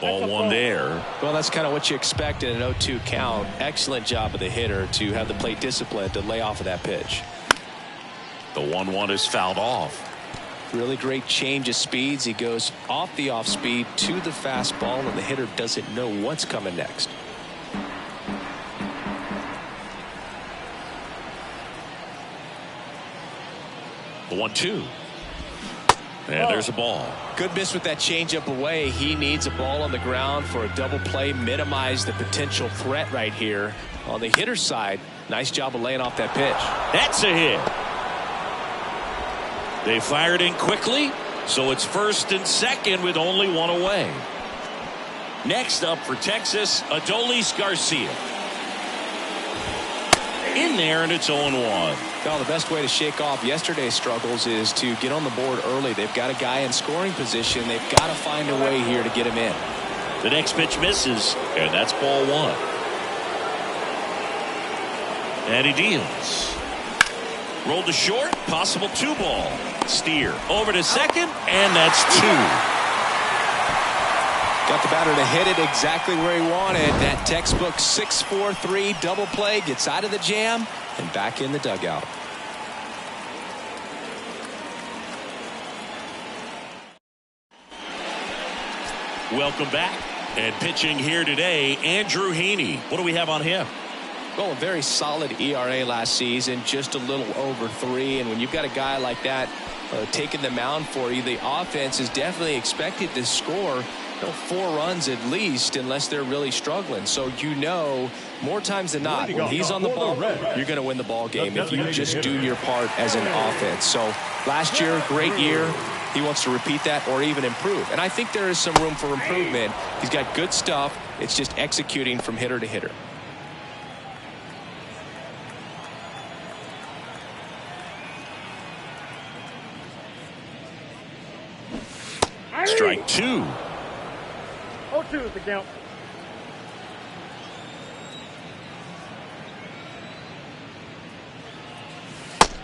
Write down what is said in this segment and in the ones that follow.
Ball one there. Well, that's kind of what you expect in an 0-2 count. Excellent job of the hitter to have the plate discipline to lay off of that pitch. The 1-1 is fouled off. Really great change of speeds. He goes off the off speed to the fastball, and the hitter doesn't know what's coming next. The 1-2. And there's a ball. Good miss with that changeup away. He needs a ball on the ground for a double play. Minimize the potential threat right here. On the hitter's side, nice job of laying off that pitch. That's a hit. They fired in quickly, so it's first and second with only one away. Next up for Texas, Adolis Garcia. In there, and it's 0-1. Well, the best way to shake off yesterday's struggles is to get on the board early. They've got a guy in scoring position. They've got to find a way here to get him in. The next pitch misses, and that's ball one. And he deals. Rolled to short, possible 2-ball. Steer over to second, and that's 2. Got the batter to hit it exactly where he wanted. That textbook 6-4-3 double play, gets out of the jam and back in the dugout. Welcome back. And pitching here today, Andrew Heaney. What do we have on him? Well, a very solid ERA last season, just a little over 3. And when you've got a guy like that taking the mound for you, the offense is definitely expected to score 4 runs at least, unless they're really struggling. So more times than not, when he's on the ball, you're going to win the ball game if you just do your part as an offense. So last year, great year. He wants to repeat that or even improve. And I think there is some room for improvement. He's got good stuff. It's just executing from hitter to hitter. Strike 2. 0-2 is the count.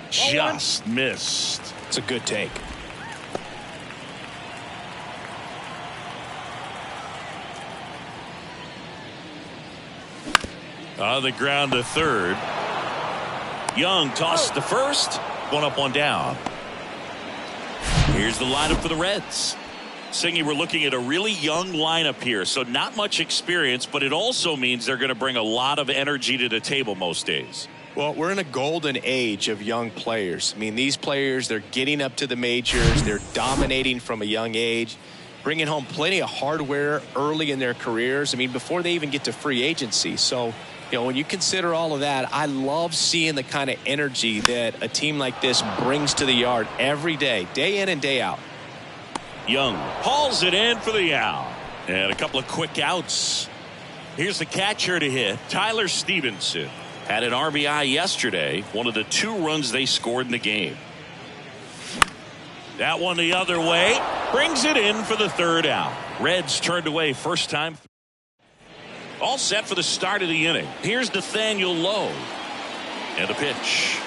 Just missed. It's a good take. On the ground to third. Young tossed to first. One up, one down. Here's the lineup for the Reds. Singy, we're looking at a really young lineup here, so not much experience, but it also means they're going to bring a lot of energy to the table most days. Well, we're in a golden age of young players. I mean, these players, they're getting up to the majors. They're dominating from a young age, bringing home plenty of hardware early in their careers. I mean, before they even get to free agency. So, when you consider all of that, I love seeing the kind of energy that a team like this brings to the yard every day in and day out. Young hauls it in for the out. And a couple of quick outs. Here's the catcher to hit, Tyler Stevenson. Had an RBI yesterday, one of the 2 runs they scored in the game. That one the other way, brings it in for the 3rd out. Reds turned away first time. All set for the start of the inning. Here's Nathaniel Lowe. And the pitch.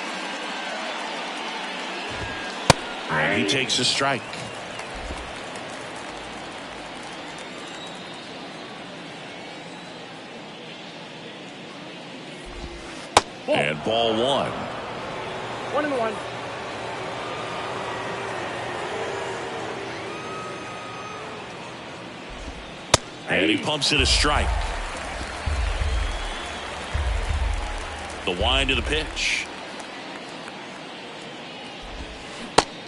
And he takes a strike. And ball 1. 1-1. And he pumps it a strike. The wind of the pitch.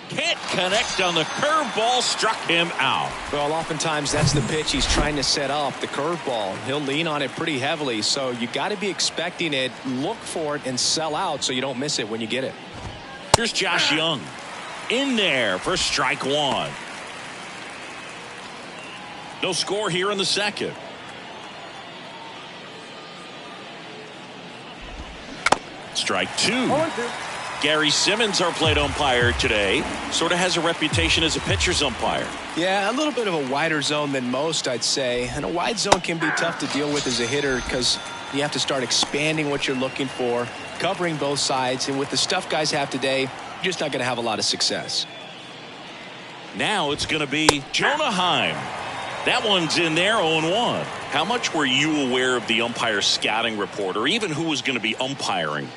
Can't connect on the curveball, struck him out. Well, oftentimes that's the pitch he's trying to set up, the curveball. He'll lean on it pretty heavily, so you got to be expecting it, look for it, and sell out so you don't miss it when you get it. Here's Josh Young. In there for strike 1. No score here in the second. Strike 2. 0-2. Gary Simmons, our plate umpire today, sort of has a reputation as a pitcher's umpire. Yeah, a little bit of a wider zone than most, I'd say. And a wide zone can be tough to deal with as a hitter because you have to start expanding what you're looking for, covering both sides. And with the stuff guys have today, you're just not going to have a lot of success. Now it's going to be Jonah Heim. That one's in there, 0-1. How much were you aware of the umpire scouting report, or even who was going to be umpiring?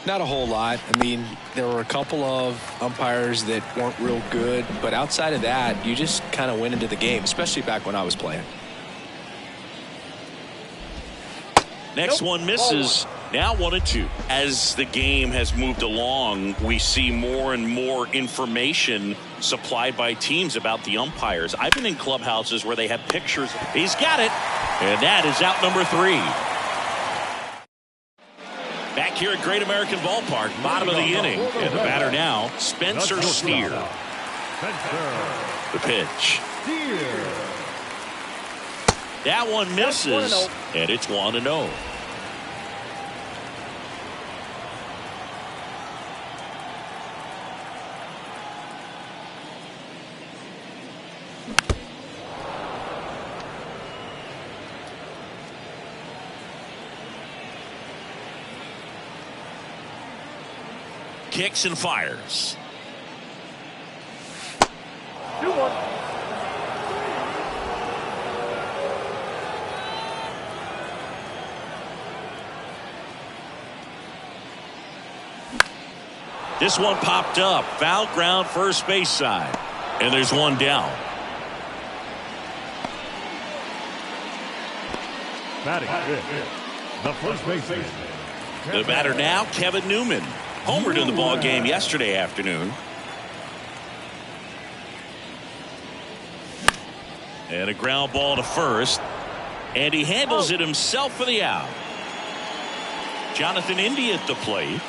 Not a whole lot. I mean, there were a couple of umpires that weren't real good, but outside of that, you just kind of went into the game, especially back when I was playing. Next one misses. Now 1-2. As the game has moved along, we see more and more information supplied by teams about the umpires. I've been in clubhouses where they have pictures. He's got it. And that is out number 3. Back here at Great American Ballpark, bottom of the inning. And the batter now, Spencer Steer. The pitch. That one misses. And it's 1-0. Kicks and fires. 2-1. This one popped up. Foul ground, first base side. And there's one down. Batting fifth, the first baseman. The batter now, Kevin Newman. Homered in the ball game yesterday afternoon. And a ground ball to first. And he handles it himself for the out. Jonathan India at the plate.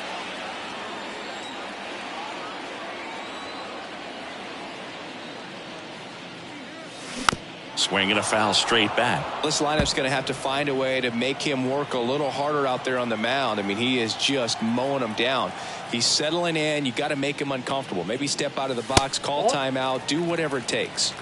Swinging a foul straight back. This lineup's going to have to find a way to make him work a little harder out there on the mound. I mean, he is just mowing them down. He's settling in. You got to make him uncomfortable. Maybe step out of the box, call timeout, do whatever it takes.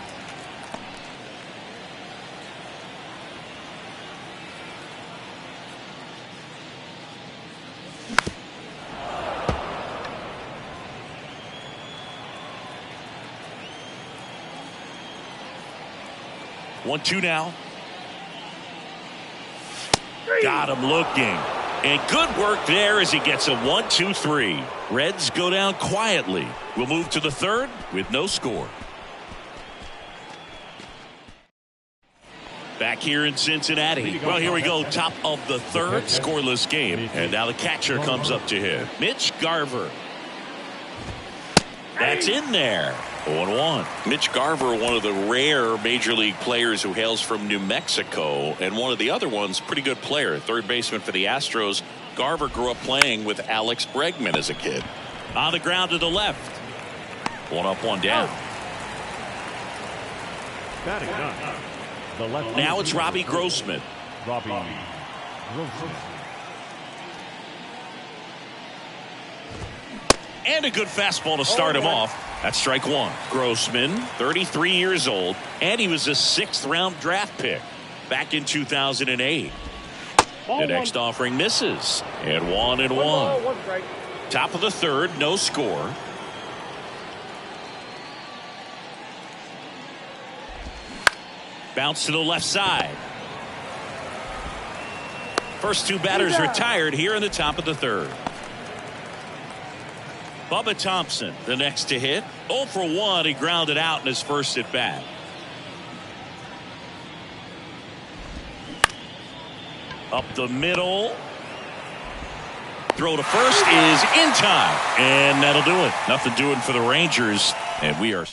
One-two now. Got him looking. And good work there as he gets a 1-2-3. Reds go down quietly. We'll move to the third with no score. Back here in Cincinnati. Well, here we go. Top of the third. Scoreless game. And now the catcher comes up to hit. Mitch Garver. That's in there. 0-1. Mitch Garver, one of the rare major league players who hails from New Mexico, and one of the other ones, pretty good player, third baseman for the Astros. Garver grew up playing with Alex Bregman as a kid. On the ground to the left. One up, one down. Batting nine. The left. Now it's Robbie Grossman. Robbie Grossman. And a good fastball to start him off. That's strike one. Grossman, 33 years old, and he was a 6th round draft pick back in 2008. The next offering misses. And 1-1. Top of the third, no score. Bounce to the left side. First two batters retired here in the top of the third. Bubba Thompson, the next to hit. 0 for 1. He grounded out in his first at bat. Up the middle. Throw to first is in time. And that'll do it. Nothing doing for the Rangers. And we are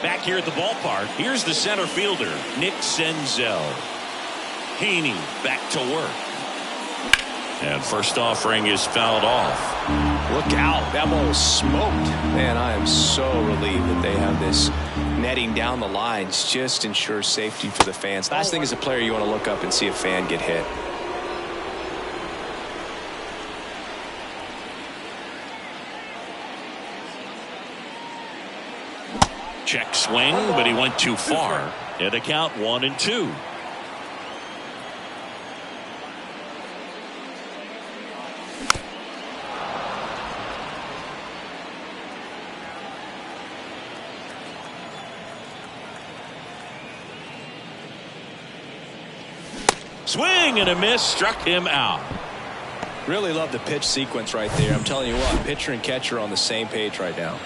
back here at the ballpark. Here's the center fielder, Nick Senzel. Heaney back to work. And first offering is fouled off. Look out. That ball was smoked. Man, I am so relieved that they have this netting down the lines. Just ensures safety for the fans. Last thing as a player, you want to look up and see a fan get hit. Check swing, but he went too far. And the count 1-2. Swing and a miss, struck him out. Really love the pitch sequence right there. I'm telling you what, pitcher and catcher on the same page right now.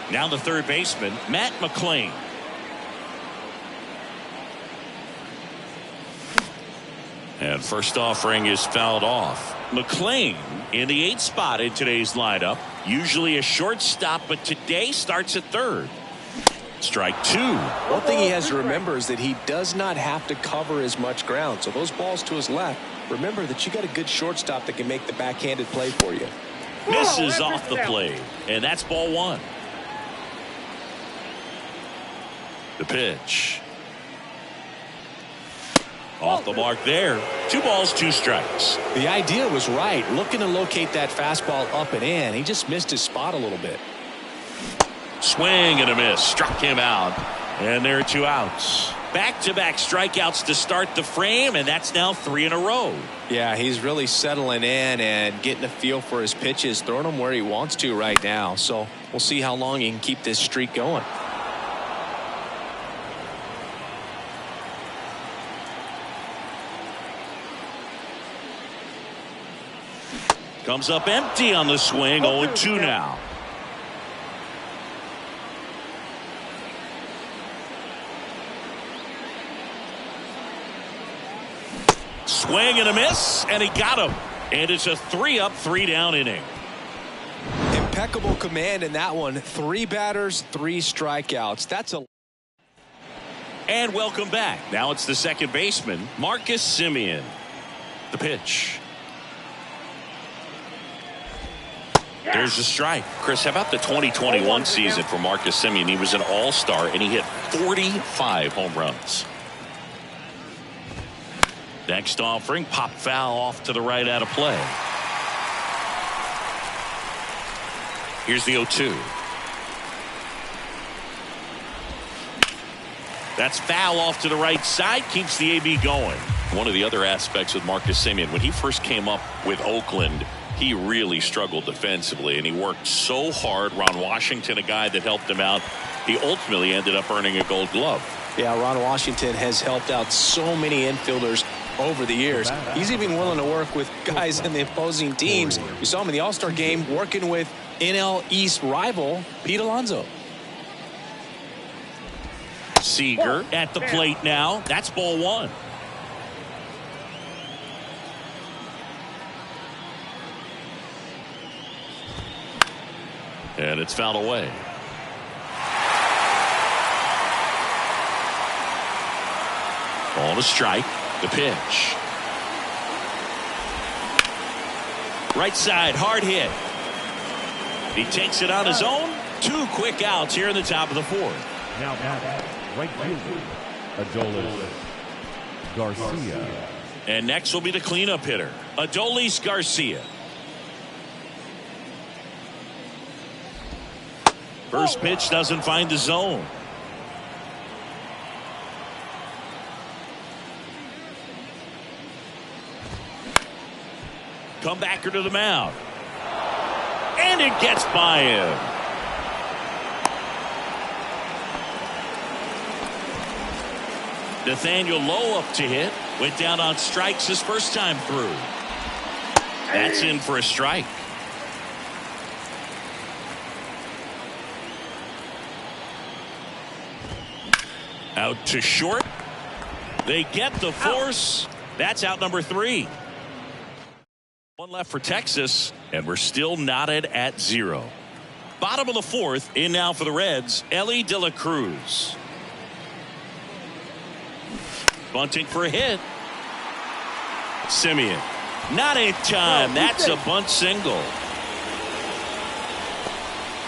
Now the third baseman, Matt McLain. And first offering is fouled off. McLain in the 8th spot in today's lineup. Usually a shortstop, but today starts at third. Strike 2. One thing he has to remember is that he does not have to cover as much ground. So those balls to his left, remember that you got a good shortstop that can make the backhanded play for you. Misses off the plate, and that's ball 1. The pitch. Off the mark there. 2 balls, 2 strikes. The idea was right. Looking to locate that fastball up and in. He just missed his spot a little bit. Swing and a miss. Struck him out. And there are 2 outs. Back-to-back strikeouts to start the frame, and that's now 3 in a row. Yeah, he's really settling in and getting a feel for his pitches, throwing them where he wants to right now. So we'll see how long he can keep this streak going. Comes up empty on the swing. 0-2 now. Swing and a miss, and he got him. And it's a 3-up, 3-down inning. Impeccable command in that one. 3 batters, 3 strikeouts. That's a... And welcome back. Now it's the second baseman, Marcus Semien. The pitch. There's a strike. Chris, how about the 2021 season for Marcus Semien? He was an all-star, and he hit 45 home runs. Next offering, pop foul off to the right out of play. Here's the 0-2. That's foul off to the right side, keeps the AB going. One of the other aspects with Marcus Semien, when he first came up with Oakland, he really struggled defensively, and he worked so hard. Ron Washington, a guy that helped him out, he ultimately ended up earning a Gold Glove. Yeah, Ron Washington has helped out so many infielders over the years. He's even willing to work with guys in the opposing teams. We saw him in the All-Star game working with NL East rival Pete Alonso. Seager at the plate now. That's ball 1. And it's fouled away. On a strike. The pitch. Right side, hard hit. He takes it on his own. 2 quick outs here in the top of the 4th. Now back, right fielder, Adolis Garcia. And next will be the cleanup hitter, Adolis Garcia. First pitch doesn't find the zone. Comebacker to the mound. And it gets by him. Nathaniel Lowe up to hit. Went down on strikes his first time through. That's in for a strike. Out to short. They get the force. That's out number 3. 1 left for Texas, and we're still knotted at 0. Bottom of the 4th, in now for the Reds, Elly De La Cruz. Bunting for a hit. Semien. Not in time. That's a bunt single.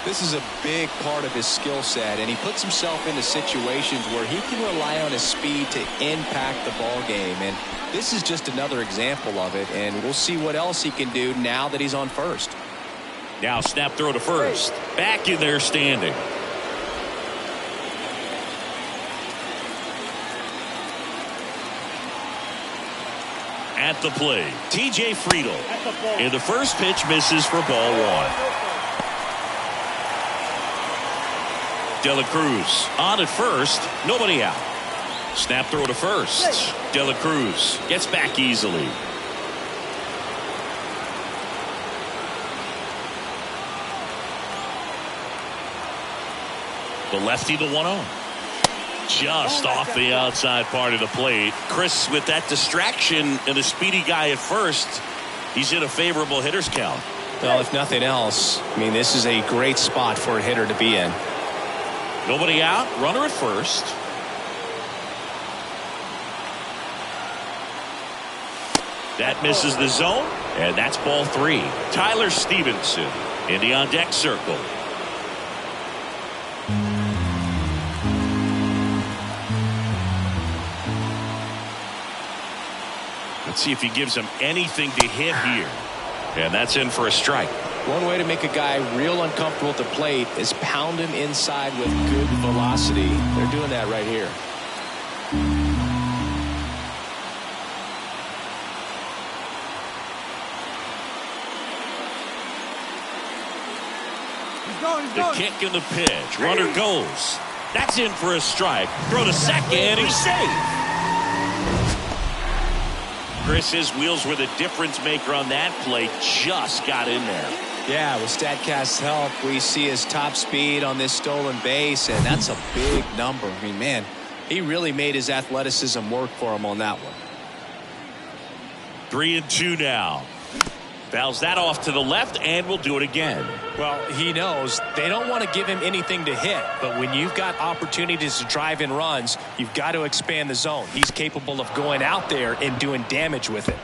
This is a big part of his skill set, and he puts himself into situations where he can rely on his speed to impact the ball game. And this is just another example of it, and we'll see what else he can do now that he's on first. Now snap throw to first. Back in there standing. At the plate, TJ Friedl. And the first pitch misses for ball 1. De La Cruz on at first, nobody out. Snap throw to first. De La Cruz gets back easily. The lefty, the 1-0. Just off the outside part of the plate. Chris, with that distraction and a speedy guy at first, he's in a favorable hitter's count. Well, if nothing else, I mean, this is a great spot for a hitter to be in. Nobody out, runner at first. That misses the zone, and that's ball 3. Tyler Stevenson in the on-deck circle. Let's see if he gives him anything to hit here. And that's in for a strike. One way to make a guy real uncomfortable at the plate is pound him inside with good velocity. They're doing that right here. The kick and the pitch. Runner goes. That's in for a strike. Throw to second. He's safe. Chris, his wheels were the difference maker on that play. Just got in there. Yeah, with StatCast's help, we see his top speed on this stolen base, and that's a big number. I mean, man, he really made his athleticism work for him on that one. 3-2 now. Fouls that off to the left, and will do it again. Well, he knows they don't want to give him anything to hit, but when you've got opportunities to drive in runs, you've got to expand the zone. He's capable of going out there and doing damage with it.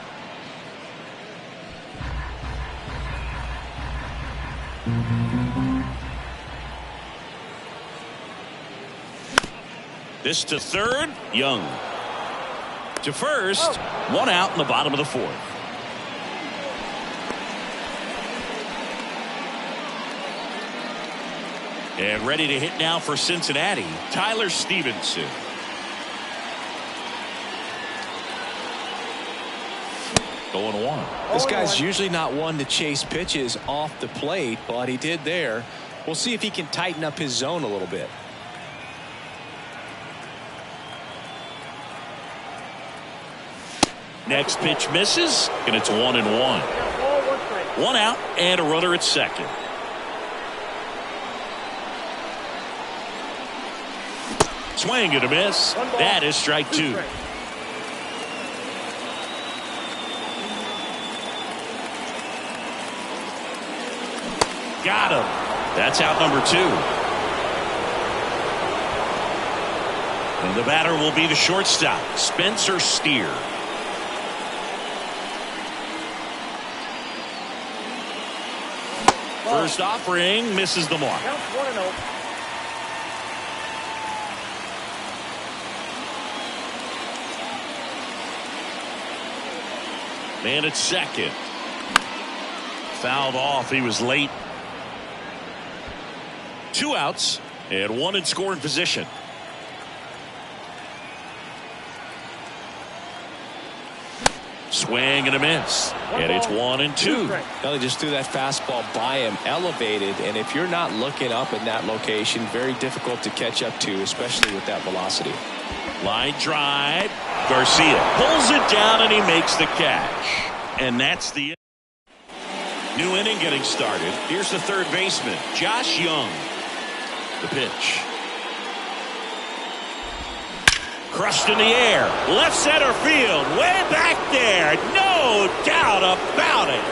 This to third, Young. To first, 1 out in the bottom of the 4th. And ready to hit now for Cincinnati, Tyler Stevenson. Going 1. This guy's usually not one to chase pitches off the plate, but he did there. We'll see if he can tighten up his zone a little bit. Next pitch misses, and it's 1-1. 1 out and a runner at second. Swing and a miss. That is strike 2. Got him. That's out number 2. And the batter will be the shortstop, Spencer Steer. First offering misses the mark. Count 1-0. Man at second. Fouled off. He was late. 2 outs and 1 in scoring position. Swing and a miss. And it's 1-2. Well, they just threw that fastball by him, elevated, and if you're not looking up in that location, very difficult to catch up to, especially with that velocity. Line drive. Garcia pulls it down and he makes the catch. And that's the new inning getting started. Here's the third baseman, Josh Young. The pitch. Crushed in the air. Left center field. Way back there. No doubt about it.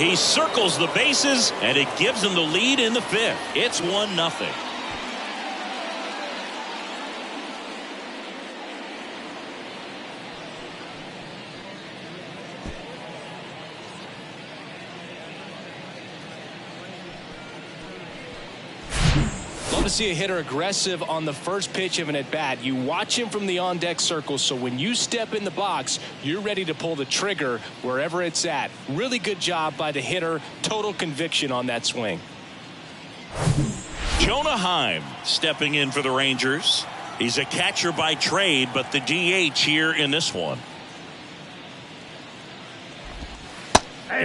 He circles the bases and it gives him the lead in the 5th. It's 1-0. Love to see a hitter aggressive on the first pitch of an at-bat. You watch him from the on-deck circle, so when you step in the box, you're ready to pull the trigger wherever it's at. Really good job by the hitter. Total conviction on that swing. Jonah Heim stepping in for the Rangers. He's a catcher by trade, but the DH here in this one.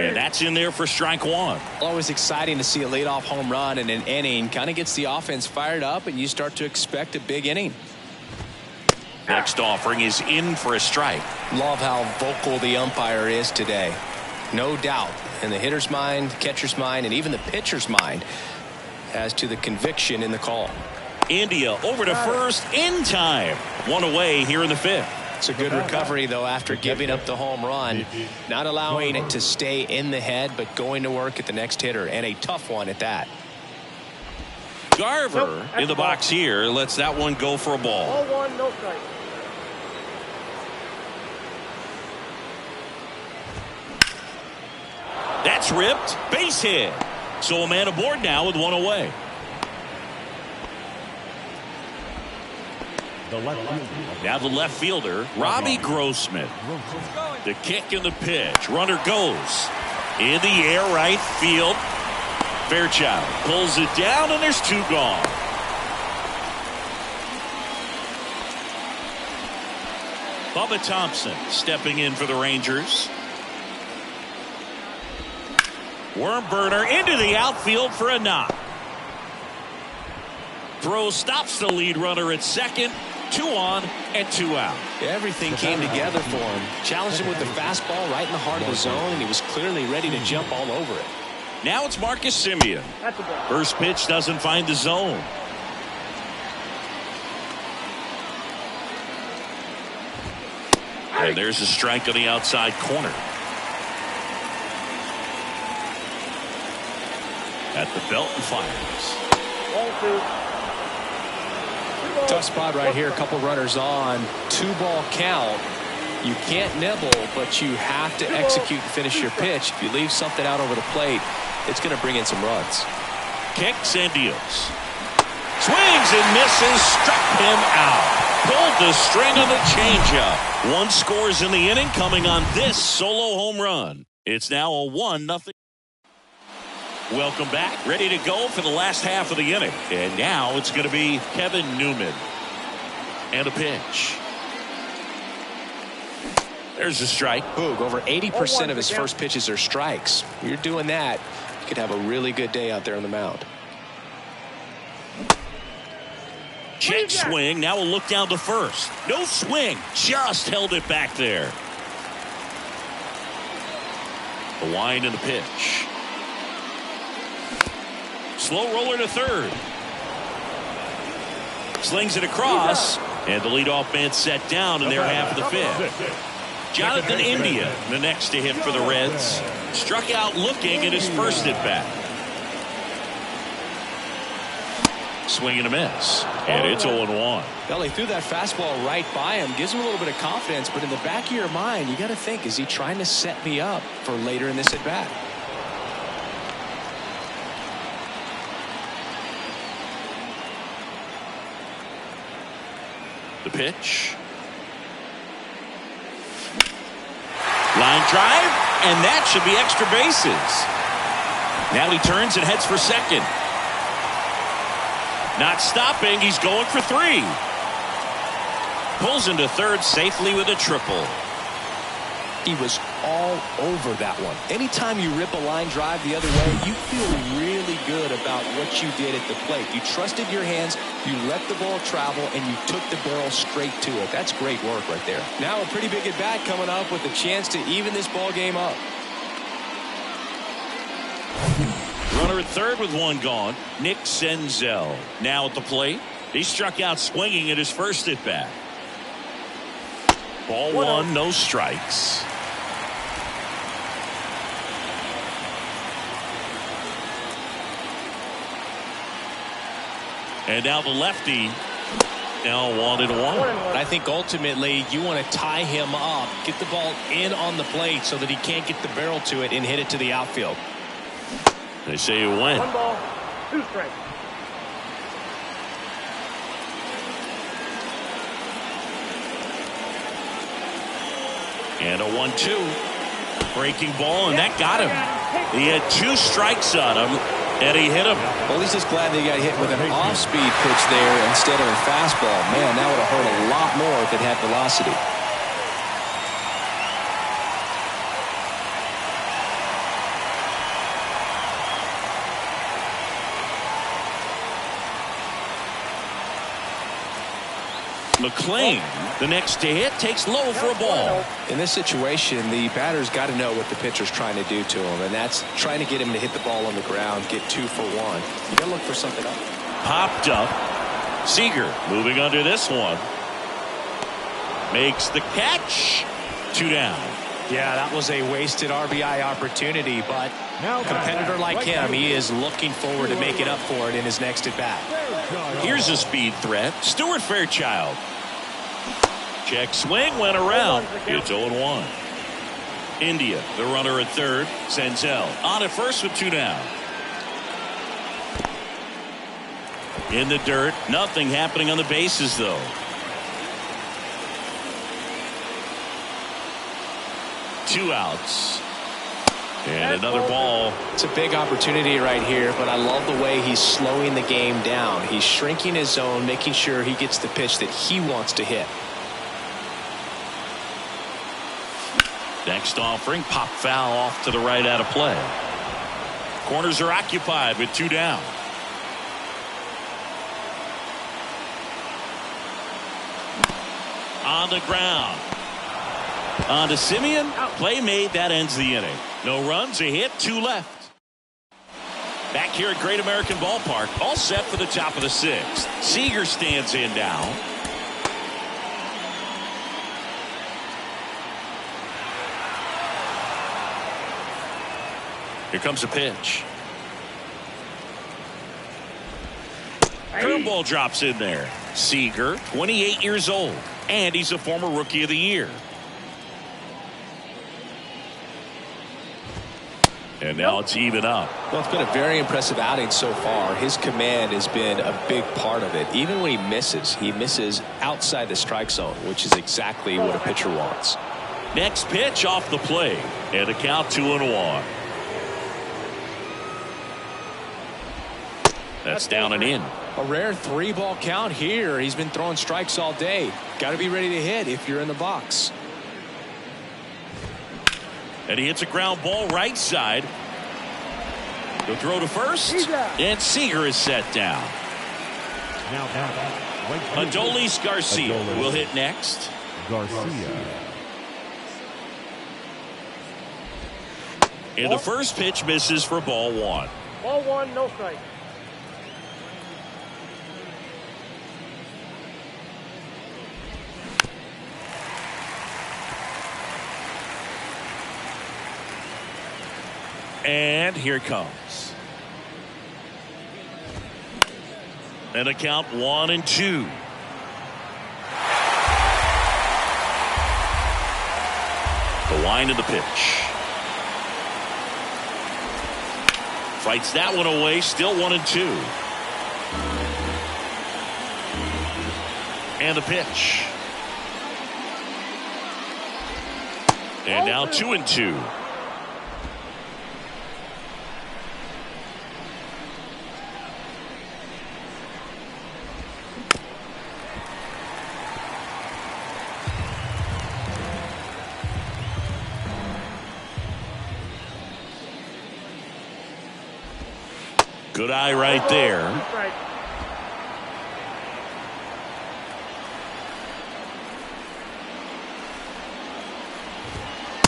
And that's in there for strike one. Always exciting to see a leadoff home run in an inning. Kind of gets the offense fired up, and you start to expect a big inning. Next offering is in for a strike. Love how vocal the umpire is today. No doubt in the hitter's mind, catcher's mind, and even the pitcher's mind as to the conviction in the call. India over to first in time. One away here in the fifth. It's a good recovery, though, after giving up the home run. Not allowing it to stay in the head, but going to work at the next hitter, and a tough one at that. Garver in the box here lets that one go for a ball. Ball 1, no strike. That's ripped. Base hit. So a man aboard now with one away. The left fielder. Now the left fielder, Robbie Grossman. The kick and the pitch. Runner goes in the air, right field. Fairchild pulls it down, and there's two gone. Bubba Thompson stepping in for the Rangers. Worm burner into the outfield for a knock. Throw stops the lead runner at second. 2 on and 2 out. Everything came together for him. Challenged him with the fastball right in the heart of the zone, and he was clearly ready to jump all over it. Now it's Marcus Semien. That's a ball. First pitch doesn't find the zone. And there's a strike on the outside corner. At the belt and fires. Ball 2. Tough spot right here. A couple runners on. 2-ball count. You can't nibble, but you have to execute and finish your pitch. If you leave something out over the plate, it's going to bring in some runs. Kicks and deals. Swings and misses. Struck him out. Pulled the string on the changeup. 1 scores in the inning, coming on this solo home run. It's now a 1-0. Welcome back. Ready to go for the last half of the inning. And now it's going to be Kevin Newman. And a pitch. There's a strike. Boog, over 80% of his first pitches are strikes. You're doing that, you could have a really good day out there on the mound. Check swing. Now a look down to first. No swing. Just held it back there. The wind and the pitch. Slow roller to third. Slings it across. And the leadoff man set down in their half of the fifth. Jonathan India, the next to hit for the Reds. Struck out looking at his first at bat. Swing and a miss. And it's 0-1. Well, he threw that fastball right by him. Gives him a little bit of confidence. But in the back of your mind, you got to think, is he trying to set me up for later in this at bat? The pitch. Line drive, and that should be extra bases. Now he turns and heads for second. Not stopping, he's going for 3. Pulls into third safely with a triple. He was all over that one. Anytime you rip a line drive the other way, you feel really good about what you did at the plate. You trusted your hands, you let the ball travel, and you took the barrel straight to it. That's great work right there. Now a pretty big at bat coming up with a chance to even this ball game up. Runner at third with 1 gone. Nick Senzel now at the plate. He struck out swinging at his first at bat. Ball 1, no strikes. And now the lefty now 1-1. I think ultimately you want to tie him up, get the ball in on the plate so that he can't get the barrel to it and hit it to the outfield. They say you win. 1 ball, 2 strikes. And a 1-2. Breaking ball, and that got him. He had 2 strikes on him, and he hit him. Well, he's just glad that he got hit with an off-speed pitch there instead of a fastball. Man, that would have hurt a lot more if it had velocity. McLean, the next to hit, takes low for a ball. In this situation, the batter's got to know what the pitcher's trying to do to him, and that's trying to get him to hit the ball on the ground, get 2 for 1. You got to look for something else. Popped up. Seager moving under this one. Makes the catch. 2 down. Yeah, that was a wasted RBI opportunity, but a competitor like him, he is looking forward to making up for it in his next at-bat. Here's a speed threat. Stuart Fairchild. Check swing, went around. It's 0-1. India, the runner at third. Senzel on at first with 2 down. In the dirt, nothing happening on the bases, though. Two outs. And another ball. It's a big opportunity right here, but I love the way he's slowing the game down. He's shrinking his zone, making sure he gets the pitch that he wants to hit. Next offering, pop foul off to the right out of play. Corners are occupied with 2 down. On the ground. On to Simeon. Play made. That ends the inning. No runs, a hit, 2 left. Back here at Great American Ballpark, all set for the top of the 6th. Seager stands in now. Here comes a pitch. Curveball drops in there. Seager, 28 years old, and he's a former Rookie of the Year. And now it's even up. Well, it's been a very impressive outing so far. His command has been a big part of it. Even when he misses outside the strike zone, which is exactly what a pitcher wants. Next pitch off the plate, and a count 2-1. That's down and in. A rare 3-ball count here. He's been throwing strikes all day. Got to be ready to hit if you're in the box. And he hits a ground ball right side. He'll throw to first. And Seager is set down. Adolis Garcia will hit next. Garcia. And the first pitch misses for ball 1. Ball 1, no strike. And here it comes. And a count 1-2. The wind of the pitch. Fights that one away. Still 1-2. And the pitch. And now 2-2. Good eye right there.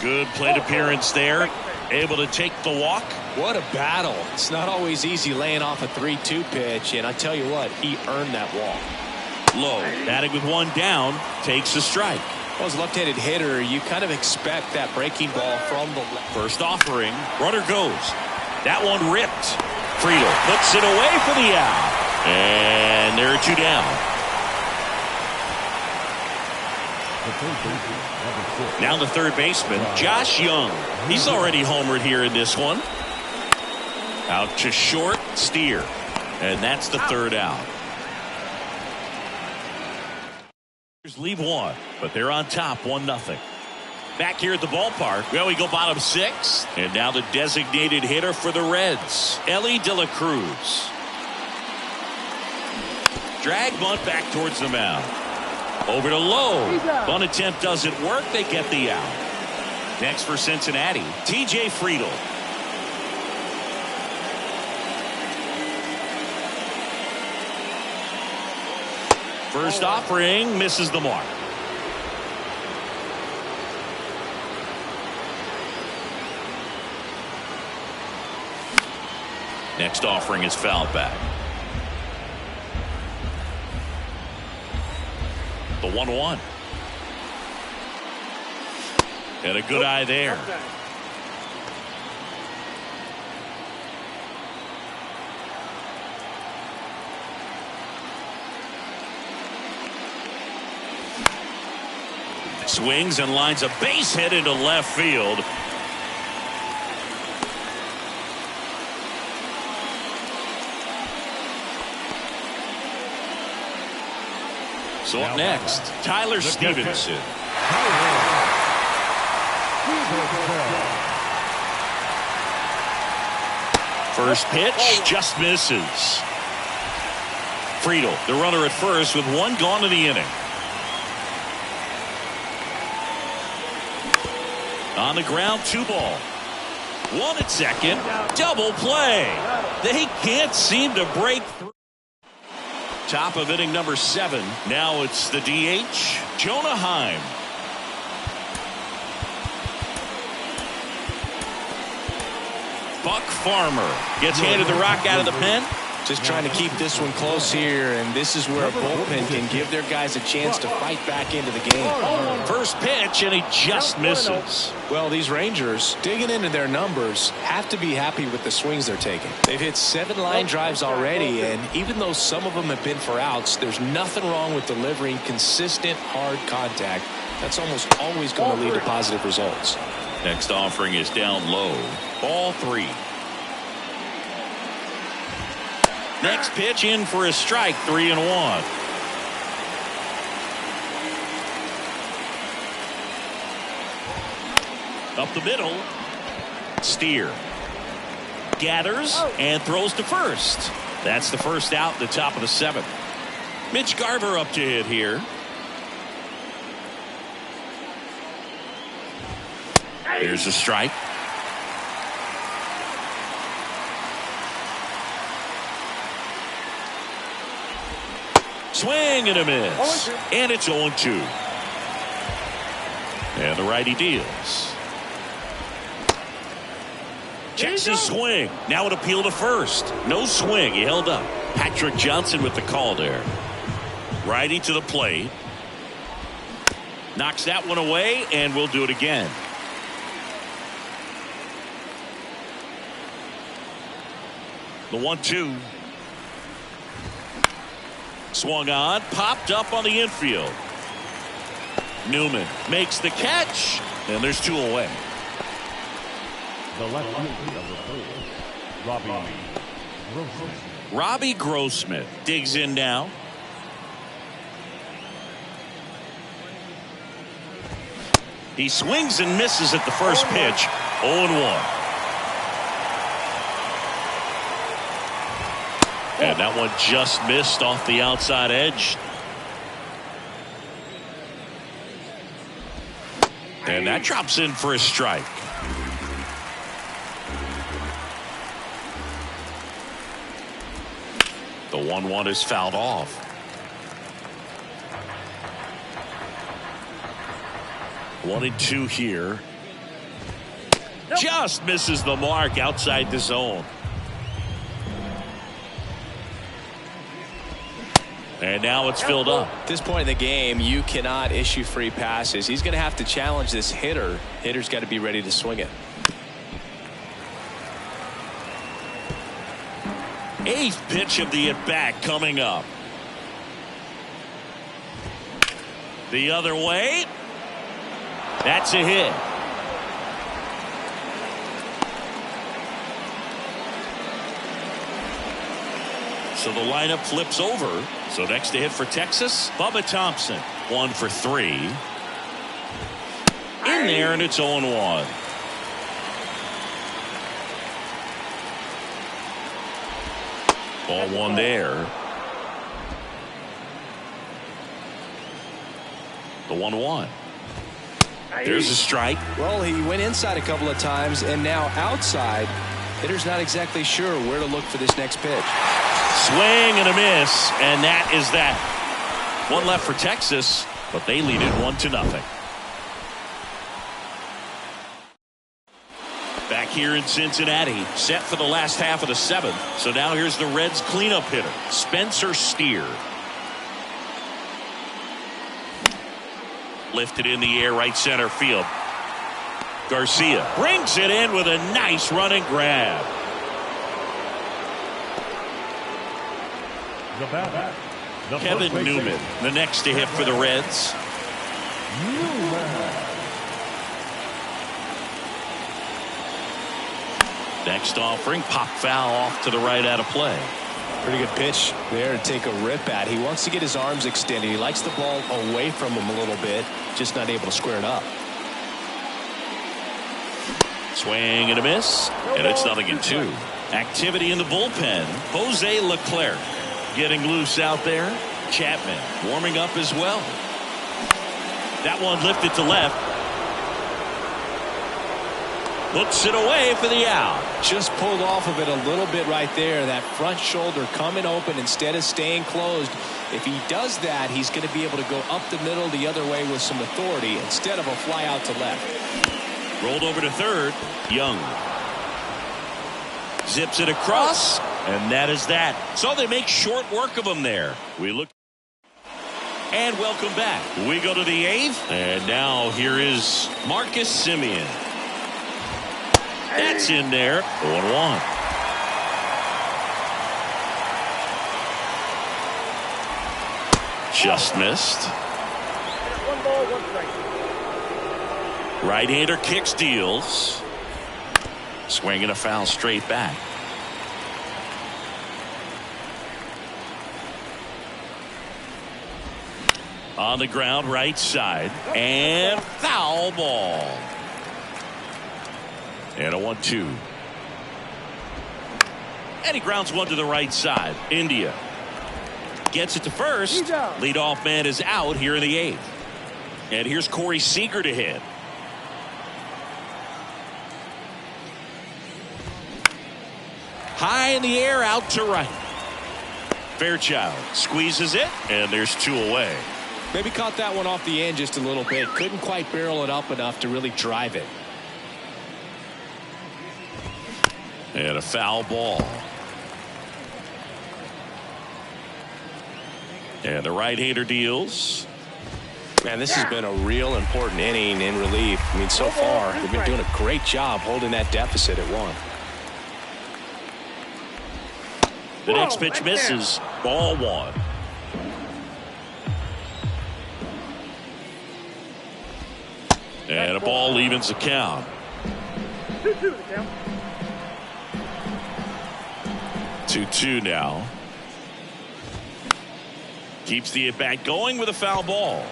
Good plate appearance there. Able to take the walk. What a battle. It's not always easy laying off a 3-2 pitch, and I tell you what, he earned that walk. Low. Batting with 1 down. Takes a strike. Well, as a left-handed hitter, you kind of expect that breaking ball from the left. First offering. Runner goes. That one ripped. Friedl puts it away for the out. And there are 2 down. Now the third baseman, Josh Young. He's already homered here in this one. Out to short, Steer. And that's the third out. Leave 1, but they're on top 1-0. Back here at the ballpark, well, we go bottom 6. And now the designated hitter for the Reds, Elly De La Cruz. Drag bunt back towards the mound. Over to Lowe. Bunt attempt doesn't work. They get the out. Next for Cincinnati, TJ Friedl. First offering misses the mark. Next offering is fouled back. The 1-1. And a good eye there. Swings and lines a base hit into left field. So up next, Tyler Stevenson. First pitch just misses. Friedel, the runner at first with one gone in the inning. On the ground, 2 ball. One at second. Double play. They can't seem to break through. Top of inning number 7. Now it's the DH, Jonah Heim. Buck Farmer gets handed the rock out of the pen. Just trying to keep this one close here, and this is where a bullpen can give their guys a chance to fight back into the game. First pitch, and he just misses. Well, these Rangers, digging into their numbers, have to be happy with the swings they're taking. They've hit 7 line drives already, and even though some of them have been for outs, there's nothing wrong with delivering consistent, hard contact. That's almost always going to lead to positive results. Next offering is down low. Ball 3. Next pitch in for a strike, 3-1. Up the middle. Steer gathers and throws to first. That's the first out, the top of the 7th. Mitch Garver up to hit here. Here's a strike. Swing and a miss. And it's 0-2. And the righty deals. Checks his swing. Now an appeal to first. No swing. He held up. Patrick Johnson with the call there. Righty to the plate. Knocks that one away, and we'll do it again. The 1-2. Swung on, popped up on the infield. Newman makes the catch, and there's 2 away. The left fielder, number 4, Robbie Grossman digs in now. He swings and misses at the first pitch. 0-1. And that one just missed off the outside edge. And that drops in for a strike. The 1-1 is fouled off. One and 2 here. Just misses the mark outside the zone. And now it's filled up. At this point in the game, you cannot issue free passes. He's going to have to challenge this hitter. Hitter's got to be ready to swing it. 8th pitch of the at-bat coming up. The other way. That's a hit. So the lineup flips over. So next to hit for Texas, Bubba Thompson. 1 for 3. In there, and it's 0-1. Ball 1 there. The 1-1. There's a strike. Well, he went inside a couple of times, and now outside. Hitter's not exactly sure where to look for this next pitch. Swing and a miss, and that is that. One left for Texas, but they lead it 1-0. Back here in Cincinnati, set for the last half of the 7th. So now here's the Reds cleanup hitter, Spencer Steer. Lifted in the air, right center field. Garcia brings it in with a nice running grab. Kevin Newman, the next to hit for the Reds. Next offering, pop foul off to the right out of play. Pretty good pitch there to take a rip at. He wants to get his arms extended. He likes the ball away from him a little bit, just not able to square it up. Swing and a miss, and it's 0-2. Activity in the bullpen. Jose Leclerc getting loose out there. Chapman warming up as well. That one lifted to left. Hooks it away for the out. Just pulled off of it a little bit right there. That front shoulder coming open instead of staying closed. If he does that, he's going to be able to go up the middle the other way with some authority instead of a fly out to left. Rolled over to third. Young zips it across, and that is that. So they make short work of him there. We look. And welcome back. We go to the 8th, and now here is Marcus Semien. That's in there. 0-1. Just missed. 1 ball, 1 strike. Right-hander kicks, deals. Swinging a foul straight back. On the ground, right side, and foul ball. And a 1-2. And he grounds one to the right side. India gets it to first. Leadoff man is out here in the 8th. And here's Corey Seager to hit. High in the air, out to right. Fairchild squeezes it, and there's 2 away. Maybe caught that one off the end just a little bit. Couldn't quite barrel it up enough to really drive it. And a foul ball. And the right-hander deals. Man, this has been a real important inning in relief. I mean, so far, they've been doing a great job holding that deficit at 1. The next pitch misses. Ball 1. And a ball evens the count. 2-2 the count. 2-2 now. Keeps the at-bat going with a foul ball.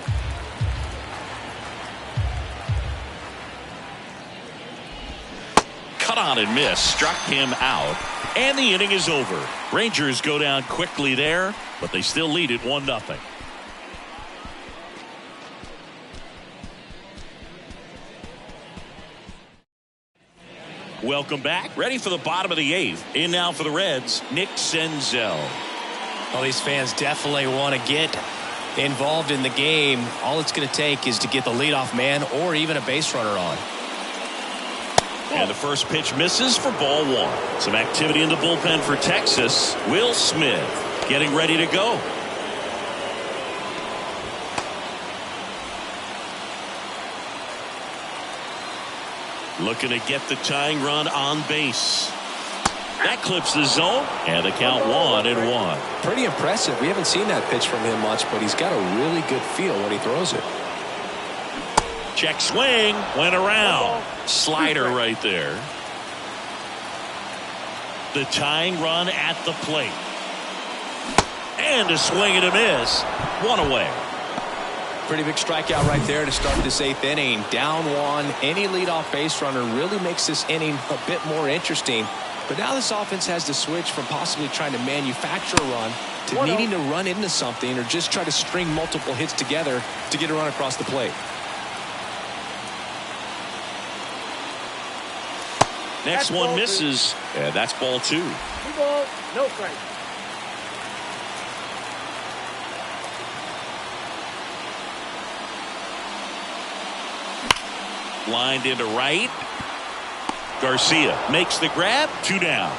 Cut on and miss. Struck him out. And the inning is over. Rangers go down quickly there, but they still lead it 1-0. Welcome back. Ready for the bottom of the 8th. In now for the Reds, Nick Senzel. Well, these fans definitely want to get involved in the game. All it's going to take is to get the leadoff man or even a base runner on. And the first pitch misses for ball 1. Some activity in the bullpen for Texas. Will Smith getting ready to go. Looking to get the tying run on base. That clips the zone, and the count 1-1. Pretty impressive. We haven't seen that pitch from him much, but he's got a really good feel when he throws it. Check swing, went around. Slider right there. The tying run at the plate. And a swing and a miss. 1 away. Pretty big strikeout right there to start this 8th inning. Down 1. Any leadoff base runner really makes this inning a bit more interesting. But now this offense has to switch from possibly trying to manufacture a run to needing to run into something or just try to string multiple hits together to get a run across the plate. Next one misses, and that's ball 2. 2 balls, no strikes. Lined into right. Garcia makes the grab. 2 down.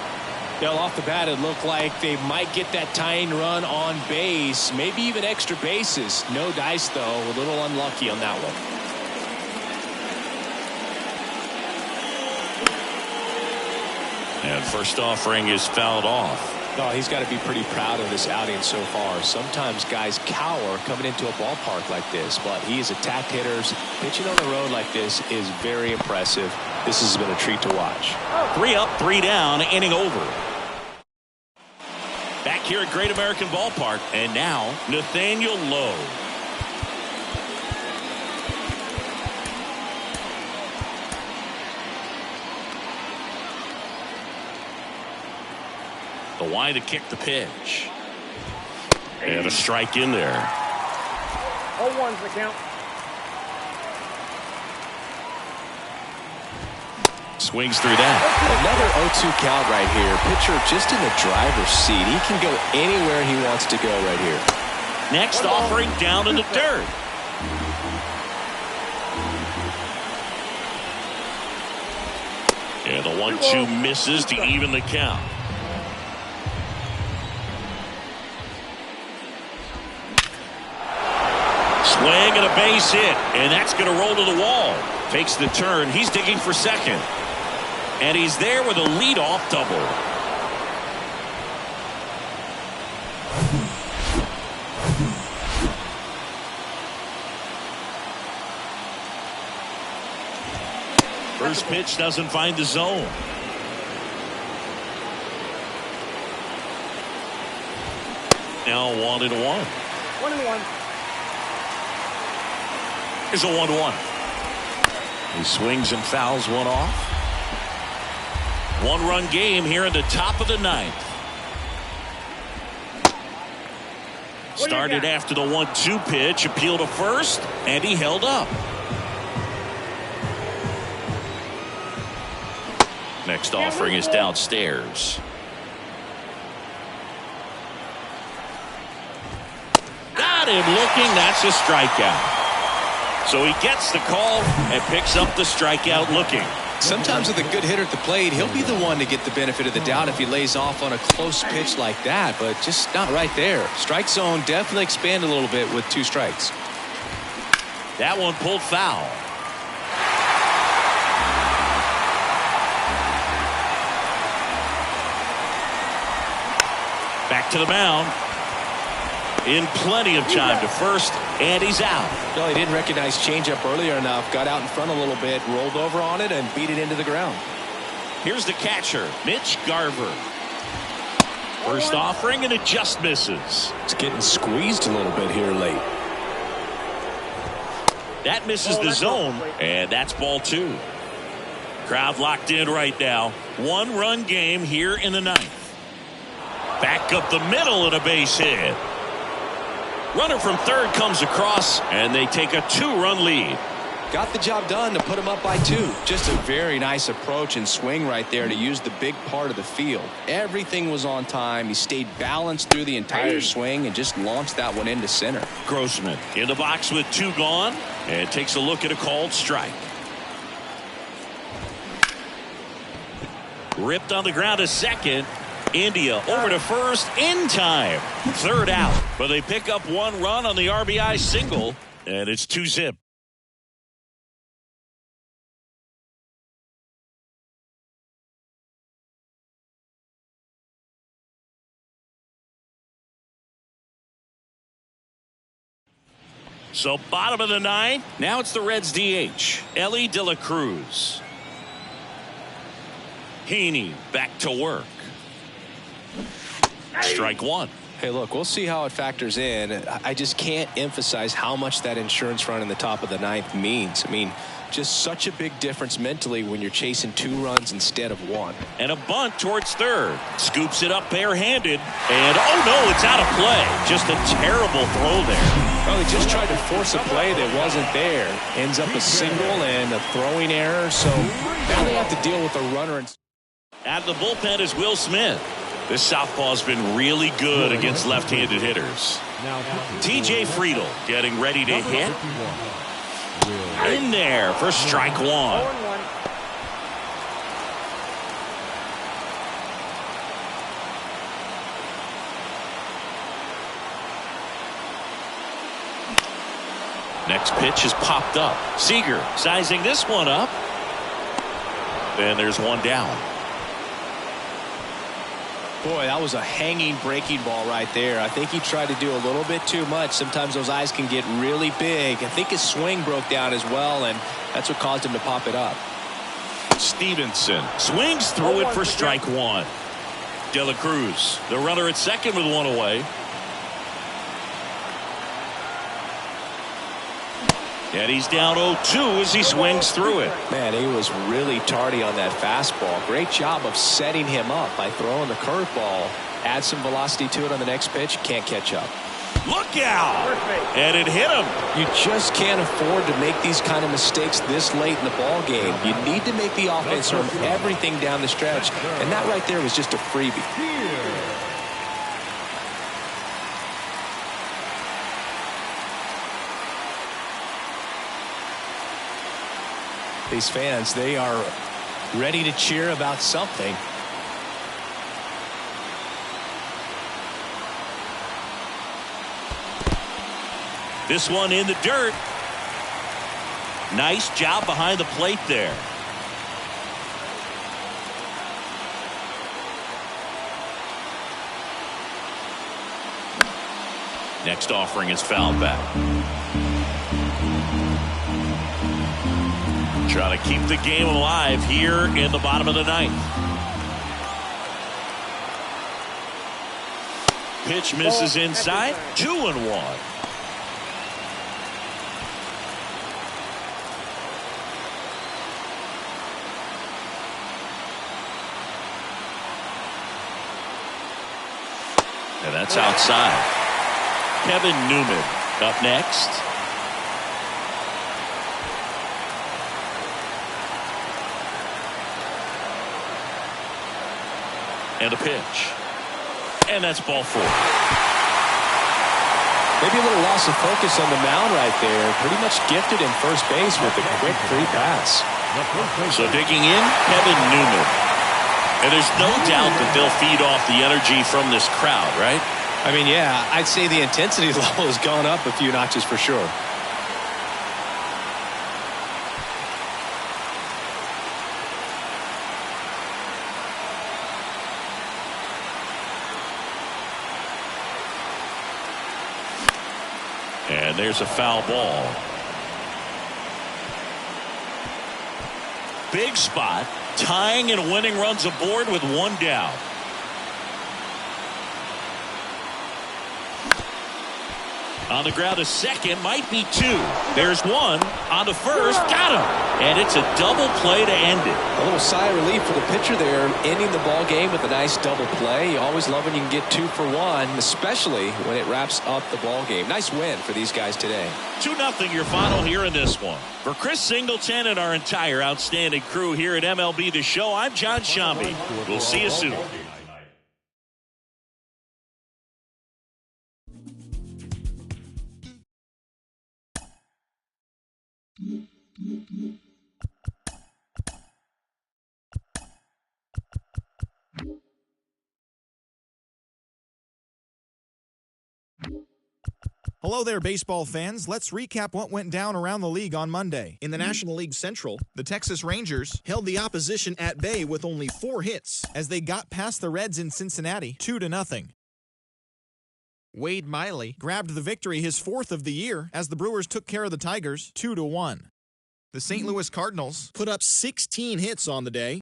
Well, off the bat, it looked like they might get that tying run on base, maybe even extra bases. No dice, though. A little unlucky on that one. And first offering is fouled off. Oh, he's got to be pretty proud of this outing so far. Sometimes guys cower coming into a ballpark like this, but he has attacked hitters. Pitching on the road like this is very impressive. This has been a treat to watch. 3 up, 3 down, inning over. Back here at Great American Ballpark, and now Nathaniel Lowe. The wide to kick the pitch. And a strike in there. 0-1's the count. Swings through that. Another 0-2 count right here. Pitcher just in the driver's seat. He can go anywhere he wants to go right here. Next offering down in the dirt. And the 1-2 misses to even the count. Swing and a base hit, and that's going to roll to the wall. Takes the turn. He's digging for second. And he's there with a leadoff double. First pitch doesn't find the zone. Now 1-1. 1-1. Here's a 1-1. He swings and fouls one off. 1-run game here in the top of the 9th. Started after the 1-2 pitch, appeal to first, and he held up. Next offering is downstairs. Got him looking. That's a strikeout. So he gets the call and picks up the strikeout looking. Sometimes with a good hitter at the plate, he'll be the one to get the benefit of the doubt if he lays off on a close pitch like that, but just not right there. Strike zone definitely expand a little bit with 2 strikes. That one pulled foul. Back to the mound. In plenty of time to first, and he's out. No, he didn't recognize changeup earlier enough. Got out in front a little bit, rolled over on it, and beat it into the ground. Here's the catcher, Mitch Garver. First offering, and it just misses. It's getting squeezed a little bit here late. That misses the zone, and that's ball 2. Crowd locked in right now. 1-run game here in the 9th. Back up the middle and a base hit. Runner from third comes across, and they take a 2-run lead. Got the job done to put him up by 2. Just a very nice approach and swing right there to use the big part of the field. Everything was on time. He stayed balanced through the entire swing and just launched that one into center. Grossman in the box with 2 gone, and takes a look at a called strike. Ripped on the ground to second. India over to first in time. 3rd out, but they pick up 1 run on the RBI single, and it's 2-zip. So bottom of the 9th. Now it's the Reds DH, Elly De La Cruz. Heaney back to work. Strike 1. Hey, look, we'll see how it factors in. I just can't emphasize how much that insurance run in the top of the 9th means. I mean, just such a big difference mentally when you're chasing 2 runs instead of 1. And a bunt towards third. Scoops it up barehanded. And, oh, no, it's out of play. Just a terrible throw there. Well, he just tried to force a play that wasn't there. Ends up a single and a throwing error. So now they have to deal with a runner. Out of the bullpen is Will Smith. This southpaw's been really good against left-handed hitters. TJ Friedl getting ready to hit. In there for strike 1. 0-1. Next pitch is popped up. Seager sizing this one up. And there's one down. Boy, that was a hanging breaking ball right there. I think he tried to do a little bit too much. Sometimes those eyes can get really big. I think his swing broke down as well, and that's what caused him to pop it up. Stevenson swings through it for strike 1. De La Cruz, the runner at second with one away. And he's down 0-2 as he swings through it. Man, he was really tardy on that fastball. Great job of setting him up by throwing the curveball. Add some velocity to it on the next pitch. Can't catch up. Look out! And it hit him. You just can't afford to make these kind of mistakes this late in the ball game. You need to make the offense earn everything down the stretch. And that right there was just a freebie. These fans, they are ready to cheer about something. This one in the dirt. Nice job behind the plate there. Next offering is fouled back. Trying to keep the game alive here in the bottom of the ninth. Pitch misses inside. 2-1. And that's outside. Kevin Newman up next. And a pitch. And that's ball 4. Maybe a little loss of focus on the mound right there. Pretty much gifted in first base with a quick free pass. So digging in, Kevin Newman. And there's no doubt that they'll feed off the energy from this crowd, right? I mean, yeah, I'd say the intensity level has gone up a few notches for sure. And there's a foul ball. Big spot. Tying and winning runs aboard with one down. On the ground, a second, might be 2. There's one on the first, got him, and it's a double play to end it. A little sigh of relief for the pitcher there, ending the ball game with a nice double play. You always love when you can get 2 for 1, especially when it wraps up the ball game. Nice win for these guys today. 2-0 your final here in this one. For Chris Singleton and our entire outstanding crew here at MLB The Show, I'm John Shambi. We'll see you soon. Hello there, baseball fans. Let's recap what went down around the league on Monday. In the National League Central, the Texas Rangers held the opposition at bay with only 4 hits as they got past the Reds in Cincinnati 2-0. Wade Miley grabbed the victory, his 4th of the year, as the Brewers took care of the Tigers 2-1. The St. Louis Cardinals put up 16 hits on the day